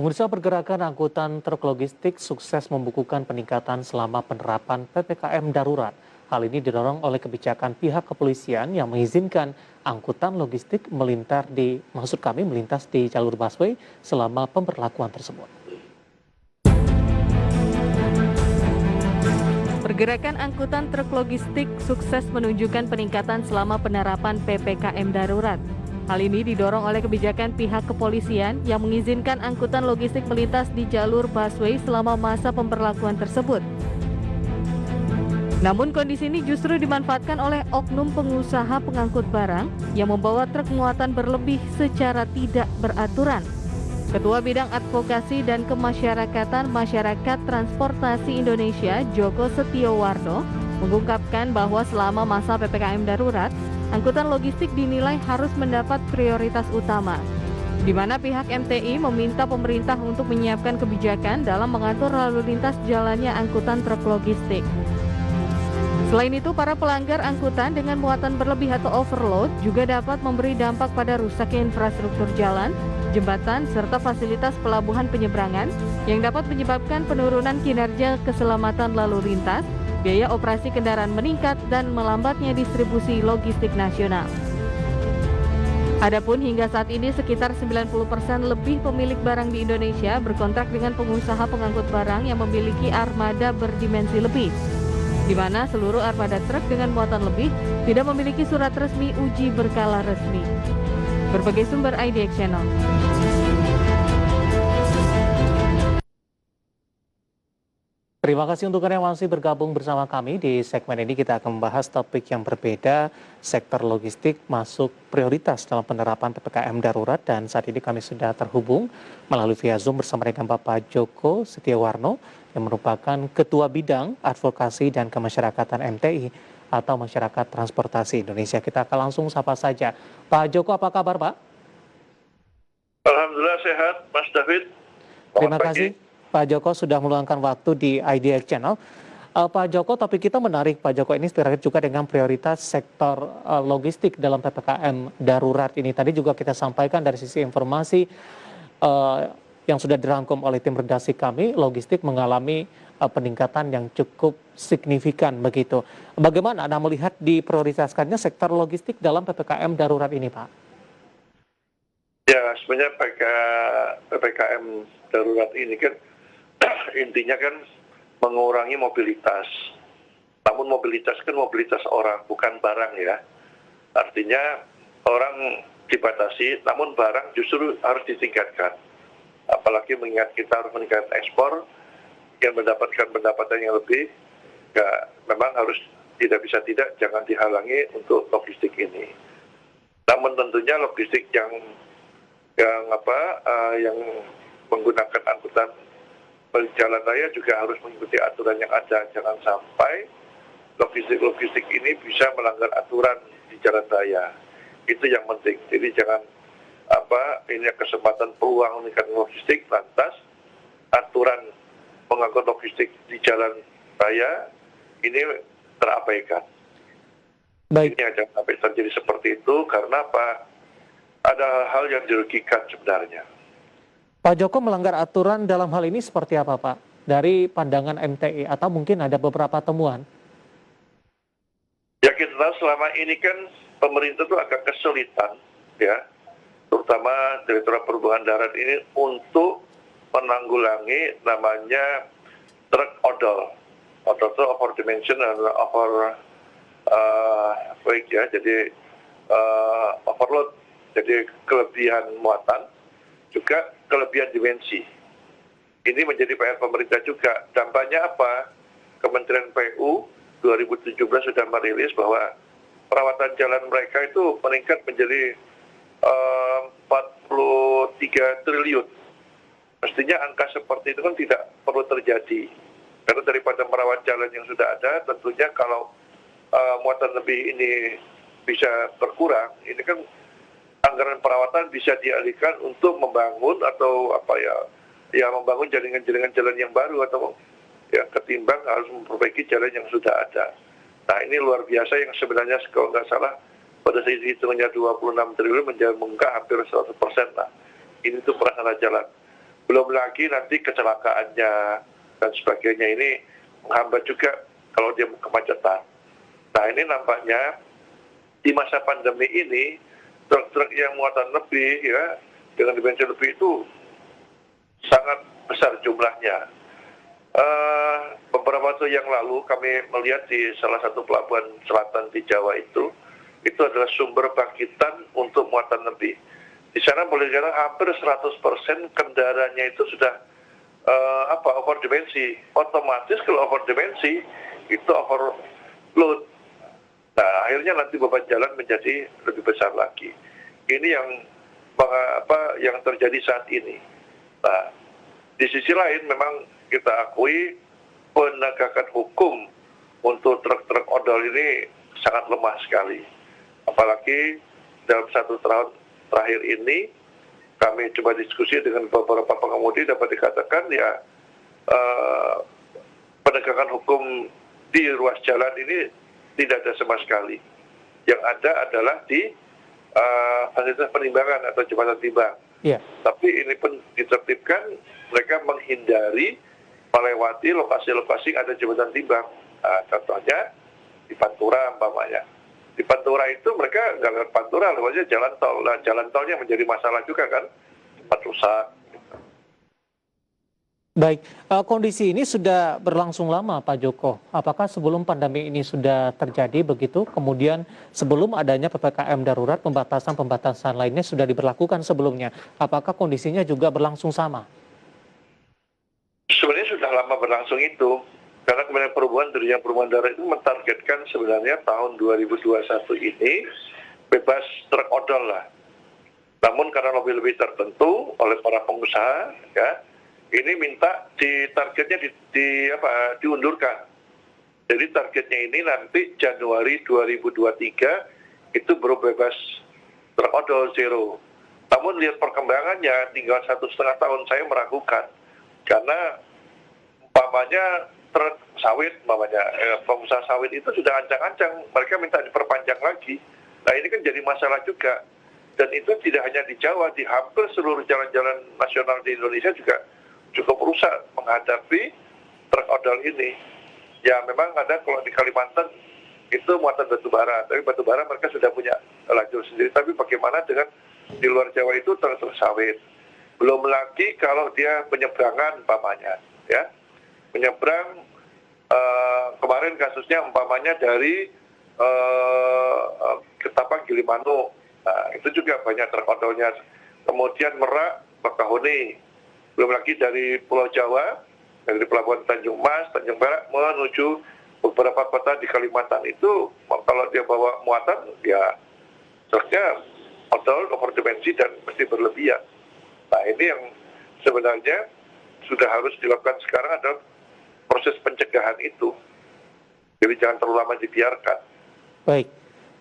Pemirsa, pergerakan angkutan truk logistik sukses membukukan peningkatan selama penerapan PPKM darurat. Hal ini didorong oleh kebijakan pihak kepolisian yang mengizinkan angkutan logistik melintas di jalur busway selama pemberlakuan tersebut. Pergerakan angkutan truk logistik sukses menunjukkan peningkatan selama penerapan PPKM darurat. Hal ini didorong oleh kebijakan pihak kepolisian yang mengizinkan angkutan logistik melintas di jalur busway selama masa pemberlakuan tersebut. Namun kondisi ini justru dimanfaatkan oleh oknum pengusaha pengangkut barang yang membawa truk muatan berlebih secara tidak beraturan. Ketua Bidang Advokasi dan Kemasyarakatan Masyarakat Transportasi Indonesia, Joko Setiowarno, mengungkapkan bahwa selama masa PPKM darurat, angkutan logistik dinilai harus mendapat prioritas utama, di mana pihak MTI meminta pemerintah untuk menyiapkan kebijakan dalam mengatur lalu lintas jalannya angkutan truk logistik. Selain itu, para pelanggar angkutan dengan muatan berlebih atau overload juga dapat memberi dampak pada rusaknya infrastruktur jalan, jembatan, serta fasilitas pelabuhan penyeberangan yang dapat menyebabkan penurunan kinerja keselamatan lalu lintas, biaya operasi kendaraan meningkat, dan melambatnya distribusi logistik nasional. Adapun hingga saat ini sekitar 90% lebih pemilik barang di Indonesia berkontrak dengan pengusaha pengangkut barang yang memiliki armada berdimensi lebih, di mana seluruh armada truk dengan muatan lebih tidak memiliki surat resmi uji berkala resmi. Berbagai sumber IDX Channel. Terima kasih untuk Anda yang masih bergabung bersama kami. Di segmen ini kita akan membahas topik yang berbeda, sektor logistik masuk prioritas dalam penerapan PPKM darurat, dan saat ini kami sudah terhubung melalui via Zoom bersama dengan Bapak Joko Setiowarno yang merupakan Ketua Bidang Advokasi dan Kemasyarakatan MTI atau Masyarakat Transportasi Indonesia. Kita akan langsung sapa saja. Pak Joko, apa kabar, Pak? Alhamdulillah sehat, Mas David. Terima kasih Pak Joko sudah meluangkan waktu di IDX Channel. Pak Joko, topik kita menarik. Pak Joko, ini terkait juga dengan prioritas sektor logistik dalam PPKM darurat ini. Tadi juga kita sampaikan dari sisi informasi yang sudah dirangkum oleh tim redaksi kami, logistik mengalami peningkatan yang cukup signifikan begitu. Bagaimana Anda melihat diprioritaskannya sektor logistik dalam PPKM darurat ini, Pak? Ya, sebenarnya PPKM darurat ini kan intinya kan mengurangi mobilitas. Namun mobilitas kan mobilitas orang, bukan barang ya. Artinya orang dibatasi, namun barang justru harus ditingkatkan. Apalagi mengingat kita harus meningkatkan ekspor, yang mendapatkan pendapatan yang lebih, ya memang harus jangan dihalangi untuk logistik ini. Namun tentunya logistik yang menggunakan angkutan jalan raya juga harus mengikuti aturan yang ada. Jangan sampai logistik ini bisa melanggar aturan di jalan raya. Itu yang penting. Jadi jangan ini kesempatan peluang meningkatkan logistik, lantas aturan mengangkut logistik di jalan raya ini terabaikan. Baik. Ini jangan sampai terjadi seperti itu, karena ada hal yang dirugikan sebenarnya. Pak Joko, melanggar aturan dalam hal ini seperti apa, Pak? Dari pandangan MTI atau mungkin ada beberapa temuan? Ya, kita tahu selama ini kan pemerintah itu agak kesulitan, ya, terutama Direktorat Perhubungan Darat ini untuk menanggulangi namanya truk odol. Odol itu over dimension dan over weight ya, jadi overload, jadi kelebihan muatan, juga kelebihan dimensi. Ini menjadi PR pemerintah juga. Dampaknya apa? Kementerian PU 2017 sudah merilis bahwa perawatan jalan mereka itu meningkat menjadi 43 triliun. Mestinya angka seperti itu kan tidak perlu terjadi. Karena daripada merawat jalan yang sudah ada, tentunya kalau muatan lebih ini bisa berkurang, ini kan anggaran perawatan bisa dialihkan untuk membangun atau membangun jaringan-jaringan jalan yang baru, atau ya ketimbang harus memperbaiki jalan yang sudah ada. Nah, ini luar biasa yang sebenarnya kalau nggak salah pada saat hitungannya 26 triliun menjadi hampir 100% lah. Ini tuh prasarana jalan. Belum lagi nanti kecelakaannya dan sebagainya, ini menghambat juga kalau dia kemacetan. Nah, ini nampaknya di masa pandemi ini truk-truk yang muatan lebih ya dengan dimensi lebih itu sangat besar jumlahnya. Beberapa waktu yang lalu kami melihat di salah satu pelabuhan selatan di Jawa itu adalah sumber bangkitan untuk muatan lebih. Di sana boleh dikatakan hampir 100% kendaraannya itu sudah over dimensi. Otomatis kalau over dimensi itu overload. Nah, akhirnya nanti beban jalan menjadi lebih besar lagi. Ini yang terjadi saat ini. Nah, di sisi lain memang kita akui penegakan hukum untuk truk-truk odol ini sangat lemah sekali. Apalagi dalam 1 tahun terakhir ini kami coba diskusi dengan beberapa pengemudi, dapat dikatakan ya penegakan hukum di ruas jalan ini tidak ada sama sekali. Yang ada adalah di fasilitas penimbangan atau jembatan timbang. Iya. Tapi ini pun ditertibkan, mereka menghindari melewati lokasi-lokasi ada jembatan timbang. Nah, contohnya di Pantura umpamanya. Di Pantura itu mereka nggak lewat Pantura, lewatnya jalan tol. Nah, jalan tolnya menjadi masalah juga kan, cepat rusak. Baik, kondisi ini sudah berlangsung lama Pak Joko. Apakah sebelum pandemi ini sudah terjadi begitu? Kemudian sebelum adanya PPKM darurat, pembatasan-pembatasan lainnya sudah diberlakukan sebelumnya. Apakah kondisinya juga berlangsung sama? Sebenarnya sudah lama berlangsung itu. Karena Kementerian Perhubungan, Dirjen Perhubungan Darat itu mentargetkan sebenarnya tahun 2021 ini bebas truk odol lah. Namun karena lebih-lebih tertentu oleh para pengusaha, ya, ini minta targetnya diundurkan. Jadi targetnya ini nanti Januari 2023 itu baru bebas truk odol zero. Namun lihat perkembangannya tinggal 1,5 tahun, saya meragukan. Karena umpamanya truk sawit, pengusaha sawit itu sudah ancang-ancang, mereka minta diperpanjang lagi. Nah, ini kan jadi masalah juga. Dan itu tidak hanya di Jawa, di hampir seluruh jalan-jalan nasional di Indonesia juga cukup rusak menghadapi truk odol ini. Ya memang ada kalau di Kalimantan itu muatan batubara, tapi batubara mereka sudah punya lajur sendiri. Tapi bagaimana dengan di luar Jawa itu truk sawit? Belum lagi kalau dia penyeberangan umpamanya, ya. Menyeberang kemarin kasusnya umpamanya dari Ketapang Gilimanuk. Nah, itu juga banyak truk odolnya. Kemudian Merak, Bakahuni. Belum lagi dari Pulau Jawa, dari pelabuhan Tanjung Mas, Tanjung Perak menuju beberapa kota di Kalimantan itu kalau dia bawa muatan ya truknya odol overdimensi dan mesti berlebihan. Nah, ini yang sebenarnya sudah harus dilakukan sekarang adalah proses pencegahan itu. Jadi jangan terlalu lama dibiarkan. Baik.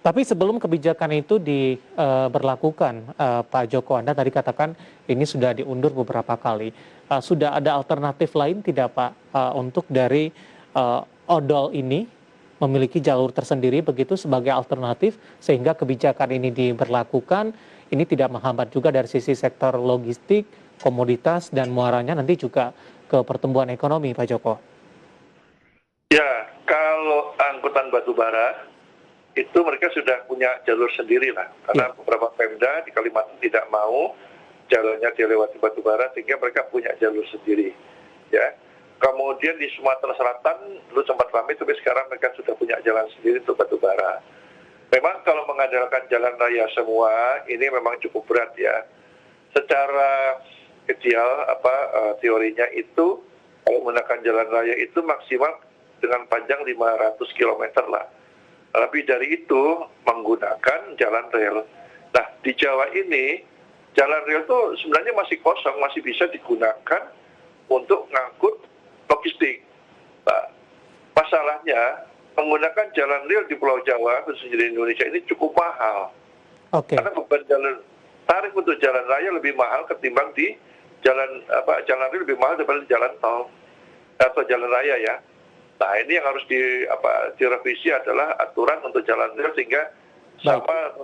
Tapi sebelum kebijakan itu diberlakukan, Pak Joko, Anda tadi katakan ini sudah diundur beberapa kali. Sudah ada alternatif lain tidak Pak untuk dari odol ini memiliki jalur tersendiri begitu sebagai alternatif sehingga kebijakan ini diberlakukan, ini tidak menghambat juga dari sisi sektor logistik, komoditas dan muaranya nanti juga ke pertumbuhan ekonomi, Pak Joko? Ya, kalau angkutan batubara itu mereka sudah punya jalur sendiri lah, karena beberapa Pemda di Kalimantan tidak mau jalurnya dilewati batubara sehingga mereka punya jalur sendiri. Ya, kemudian di Sumatera Selatan dulu sempat ramai, tapi sekarang mereka sudah punya jalan sendiri untuk batubara. Memang kalau mengandalkan jalan raya semua ini memang cukup berat ya. Secara ideal teorinya itu kalau menggunakan jalan raya itu maksimal dengan panjang 500 km lah. Lebih dari itu menggunakan jalan rel. Nah, di Jawa ini jalan rel itu sebenarnya masih kosong, masih bisa digunakan untuk ngangkut logistik. Nah, masalahnya menggunakan jalan rel di Pulau Jawa khususnya di Indonesia ini cukup mahal. Karena beban tarif untuk jalan raya lebih mahal ketimbang di jalan rel lebih mahal daripada di jalan tol atau jalan raya ya. Nah, ini yang harus direvisi adalah aturan untuk jalan rel sehingga sama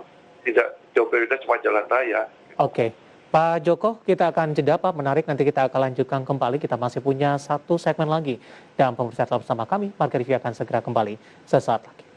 tidak jauh berbeda cuma jalan raya. Oke. Pak Joko, kita akan jeda Pak, menarik, nanti kita akan lanjutkan kembali. Kita masih punya satu segmen lagi. Dan pemirsa tetap bersama kami, Marga Review akan segera kembali sesaat lagi.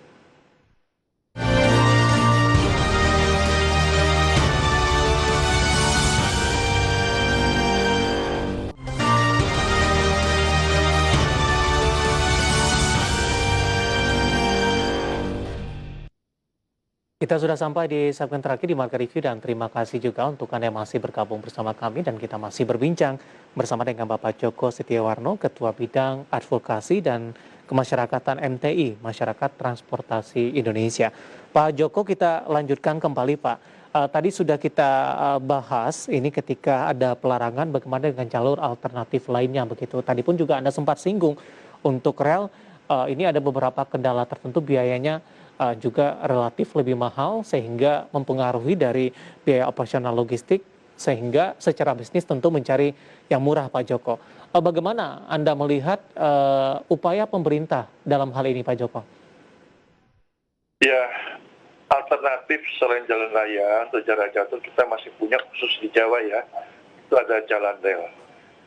Kita sudah sampai di segmen terakhir di Marga Review dan terima kasih juga untuk Anda yang masih bergabung bersama kami dan kita masih berbincang bersama dengan Bapak Joko Setiawarno, Ketua Bidang Advokasi dan Kemasyarakatan MTI, Masyarakat Transportasi Indonesia. Pak Joko, kita lanjutkan kembali Pak. Tadi sudah kita bahas ini ketika ada pelarangan bagaimana dengan jalur alternatif lainnya begitu. Tadi pun juga Anda sempat singgung untuk rel, ini ada beberapa kendala tertentu biayanya juga relatif lebih mahal sehingga mempengaruhi dari biaya operasional logistik sehingga secara bisnis tentu mencari yang murah Pak Joko. Bagaimana Anda melihat upaya pemerintah dalam hal ini Pak Joko? Ya, alternatif selain jalan raya untuk jarak jauh kita masih punya khusus di Jawa ya, itu ada jalan rel.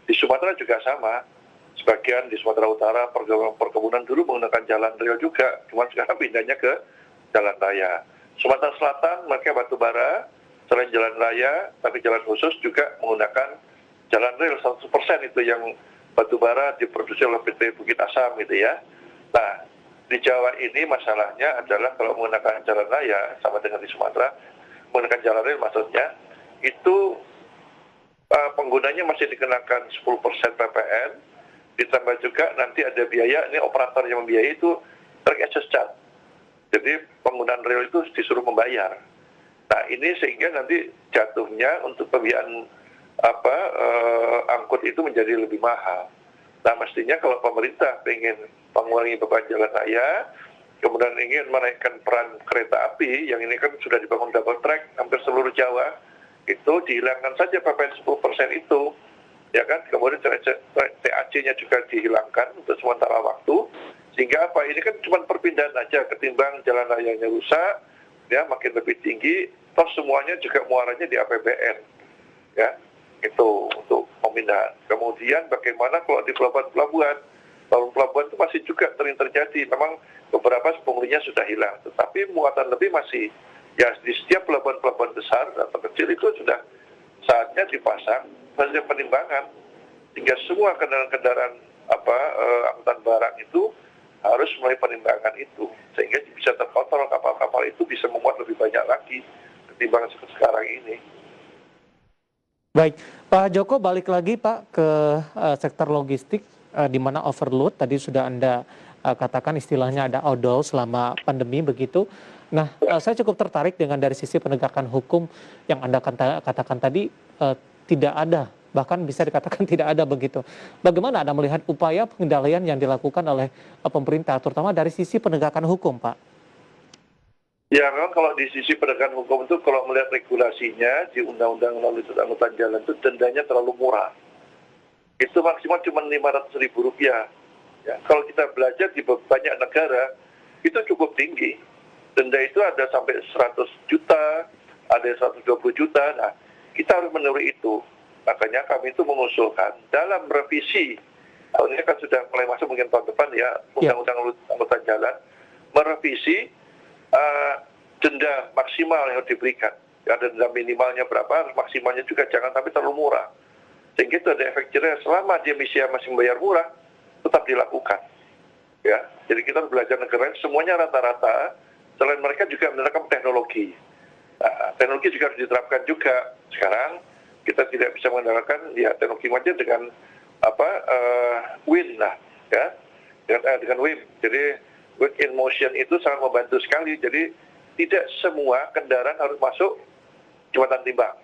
Di Sumatera juga sama. Sebagian di Sumatera Utara perkebunan dulu menggunakan jalan rel juga, cuma sekarang pindahnya ke jalan raya. Sumatera Selatan mereka batu bara, selain jalan raya, tapi jalan khusus juga menggunakan jalan rel 100% itu yang batu bara diproduksi oleh PT Bukit Asam gitu ya. Nah, di Jawa ini masalahnya adalah kalau menggunakan jalan raya, sama dengan di Sumatera, menggunakan jalan rel maksudnya, itu penggunanya masih dikenakan 10% PPN, ditambah juga nanti ada biaya, ini operator yang membiayai itu track access charge. Jadi penggunaan rel itu disuruh membayar. Nah ini sehingga nanti jatuhnya untuk pembiayaan angkut itu menjadi lebih mahal. Nah mestinya kalau pemerintah ingin mengurangi beban jalan raya, kemudian ingin menaikkan peran kereta api, yang ini kan sudah dibangun double track hampir seluruh Jawa, itu dihilangkan saja PPN 10% itu. Ya kan, kemudian TAC-nya juga dihilangkan untuk sementara waktu, sehingga apa, ini kan cuma perpindahan aja, ketimbang jalan rayanya rusak, ya makin lebih tinggi, toh semuanya juga muaranya di APBN, ya, itu untuk pemindahan. Kemudian bagaimana kalau di pelabuhan itu masih juga sering terjadi, memang beberapa penghuninya sudah hilang, tetapi muatan lebih masih, ya di setiap pelabuhan besar atau kecil itu sudah saatnya dipasang hasil penimbangan, sehingga semua kendaraan-kendaraan angkutan barang itu harus mulai penimbangan itu, sehingga bisa terkontrol kapal-kapal itu bisa memuat lebih banyak lagi ketimbang sekarang ini. Baik, Pak Joko, balik lagi Pak ke sektor logistik di mana overload tadi sudah Anda katakan istilahnya ada odol selama pandemi begitu. Nah, saya cukup tertarik dengan dari sisi penegakan hukum yang Anda katakan tadi tidak ada, bahkan bisa dikatakan tidak ada begitu. Bagaimana Anda melihat upaya pengendalian yang dilakukan oleh pemerintah, terutama dari sisi penegakan hukum, Pak? Ya, memang kalau di sisi penegakan hukum itu, kalau melihat regulasinya di Undang-Undang Lalu Lintas Angkutan Jalan itu dendanya terlalu murah. Itu maksimal cuma Rp500.000. Ya, kalau kita belajar di banyak negara, itu cukup tinggi. Denda itu ada sampai 100 juta, ada 120 juta. Nah, kita harus meniru itu. Makanya kami itu mengusulkan dalam revisi, tahun ini kan sudah mulai masuk mungkin tahun depan ya, Undang-Undang Angkutan Jalan, merevisi denda maksimal yang diberikan. Ada denda minimalnya berapa, maksimalnya juga jangan sampai terlalu murah. Sehingga itu ada efek jerah, selama dia masih membayar murah, tetap dilakukan. Ya, jadi kita harus belajar negara lain, semuanya rata-rata, selain mereka juga menerapkan teknologi. Nah, teknologi juga harus diterapkan juga. Sekarang kita tidak bisa mengandalkan ya teknologi saja dengan WIN lah, ya, dengan WIN. Jadi work in motion itu sangat membantu sekali. Jadi tidak semua kendaraan harus masuk jembatan timbang.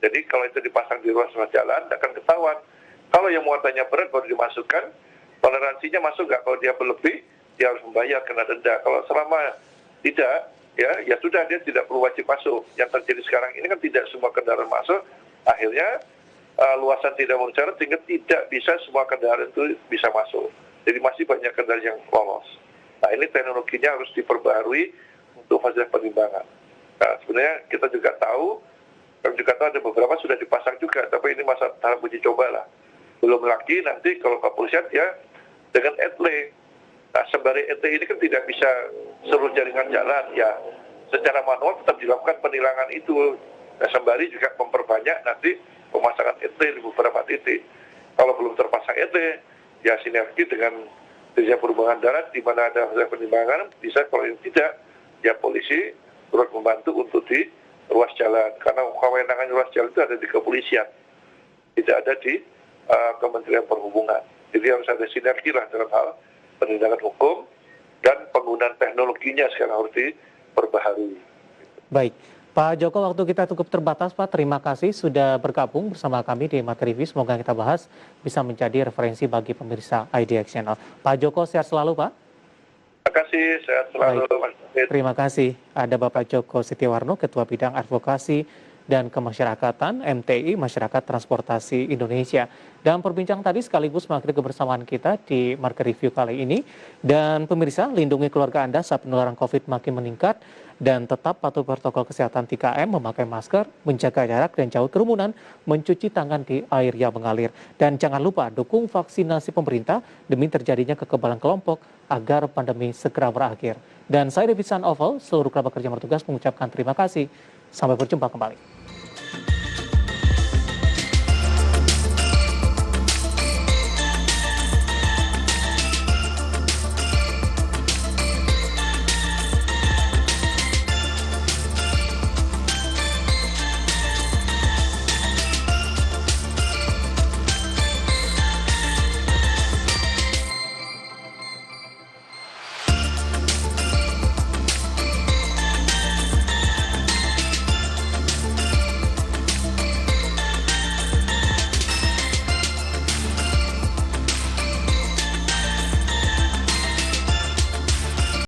Jadi kalau itu dipasang di ruas jalan akan ketahuan. Kalau yang muatannya berat baru dimasukkan, toleransinya masuk nggak? Kalau dia berlebih, dia harus membayar kena denda. Kalau selama tidak, ya sudah, dia tidak perlu wajib masuk. Yang terjadi sekarang ini kan tidak semua kendaraan masuk, akhirnya luasan tidak memenuhi syarat sehingga tidak bisa semua kendaraan itu bisa masuk. Jadi masih banyak kendaraan yang lolos. Nah ini teknologinya harus diperbarui untuk fasilitas penimbangan. Nah sebenarnya kita juga tahu kami juga tahu ada beberapa sudah dipasang juga, tapi ini masa tahap uji coba lah. Belum lagi nanti kalau kepolisian ya dengan etle. Nah, sembari etle ini kan tidak bisa seluruh jaringan jalan, ya secara manual tetap dilakukan penilangan itu. Nah, sembari juga memperbanyak nanti pemasangan etle di beberapa titik. Kalau belum terpasang etle, ya sinergi dengan Dirjen Perhubungan Darat di mana ada penimbangan, bisa kalau yang tidak, ya polisi turut membantu untuk di ruas jalan. Karena kewenangan ruas jalan itu ada di kepolisian, tidak ada di Kementerian Perhubungan. Jadi harus ada sinergi lah dalam hal penindakan hukum dan penggunaan teknologinya sekarang harus diperbaharui. Baik, Pak Joko, waktu kita cukup terbatas, Pak. Terima kasih sudah bergabung bersama kami di Market Review. Semoga kita bahas bisa menjadi referensi bagi pemirsa IDX Channel. Pak Joko, sehat selalu, Pak. Terima kasih, sehat selalu, Mas David. Terima kasih. Ada Bapak Joko Setiawarno, Ketua Bidang Advokasi dan Kemasyarakatan MTI, Masyarakat Transportasi Indonesia. Dan perbincangan tadi sekaligus mengakhiri kebersamaan kita di Market Review kali ini. Dan pemirsa, lindungi keluarga Anda saat penularan COVID makin meningkat dan tetap patuhi protokol kesehatan 3M, memakai masker, menjaga jarak dan jauh kerumunan, mencuci tangan di air yang mengalir. Dan jangan lupa dukung vaksinasi pemerintah demi terjadinya kekebalan kelompok agar pandemi segera berakhir. Dan saya David San Oval, seluruh kerabat kerja bertugas mengucapkan terima kasih. Sampai berjumpa kembali.